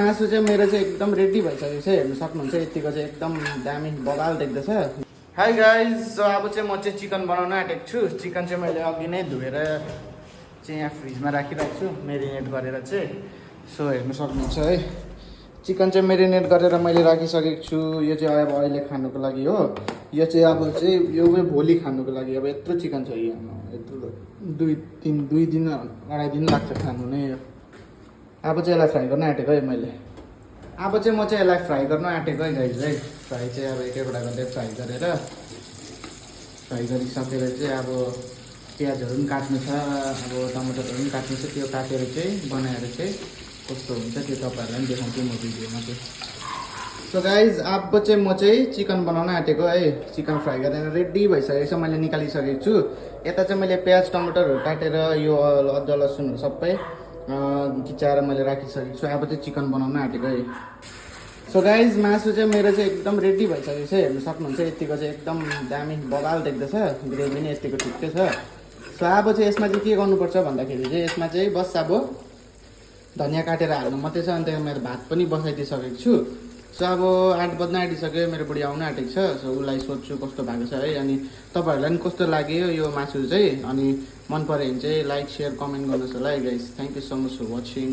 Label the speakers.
Speaker 1: मासु चाहिँ मेरो चाहिँ एकदम रेडी भइसकेको छ हेर्नु सक्नुहुन्छ यतिको चाहिँ एकदम दामी बगाल देख्दैछ। हाई गाइज, सो अब चाहिँ म चाहिँ चिकन बनाउन आँटेको छु। चिकन चाहिँ मैले अघि नै धोएर चाहिँ यहाँ फ्रिजमा राखिरहेको छु मेरिनेट गरेर चाहिँ। सो हेर्नु सक्नुहुन्छ है, चिकन चाहिँ मेरिनेट गरेर मैले राखिसकेको छु। यो चाहिँ अब अहिले खानुको लागि हो। यो चाहिँ अब चाहिँ यो भोलि खानुको लागि। अब यत्रो चिकन छ यहाँ, यत्रो दुई दिन अढाई दिन लाग्छ खानु नै। अब चाहिँ यसलाई फ्राई गर्न आँटेको है मैले। अब चाहिँ म चाहिँ यसलाई फ्राई गर्न आँटेको है गाइज है। फ्राई चाहिँ अब एक एकवटा गर्दै फ्राई गरिसकेर चाहिँ अब प्याजहरू पनि काट्नु छ, अब टमाटरहरू पनि काट्नु छ। त्यो काटेर चाहिँ बनाएर चाहिँ कस्तो हुन्छ त्यो तपाईँहरूलाई पनि देखाउँछु म भिडियोमा चाहिँ। सो गाइज अब चाहिँ म चाहिँ चिकन बनाउन आँटेको है। चिकन फ्राई गरेर रेडी भइसकेको छ, मैले निकालिसकेको छु। यता चाहिँ मैले प्याज टमाटरहरू काटेर यो अदुवा लसुनहरू सबै खिचाएर मैले राखिसकेको छु। अब चाहिँ चिकन बनाउन आँटेको है। सो गाइज मासु चाहिँ मेरो चाहिँ एकदम रेडी भइसकेको छ हेर्नु सक्नुहुन्छ यतिको चाहिँ एकदम दामी बगाल देख्दैछ। ग्रेभी नै यतिको ठिकै छ। सो अब चाहिँ यसमा चाहिँ के गर्नुपर्छ भन्दाखेरि चाहिँ यसमा चाहिँ बस अब धनियाँ काटेर हाल्नु मात्रै छ। अन्त मेरो भात पनि बसाइदिइसकेको छु। सो अब 8 बज्न आँटिसक्यो, मेरो बुढी आउन आँटेको छ। सो उसलाई सोध्छु कस्तो भएको छ है, अनि तपाईँहरूलाई पनि कस्तो लाग्यो यो मासु चाहिँ। अनि मन पऱ्यो भने चाहिँ लाइक सेयर कमेन्ट गर्नुहोस् होला है guys. Thank you so much for watching.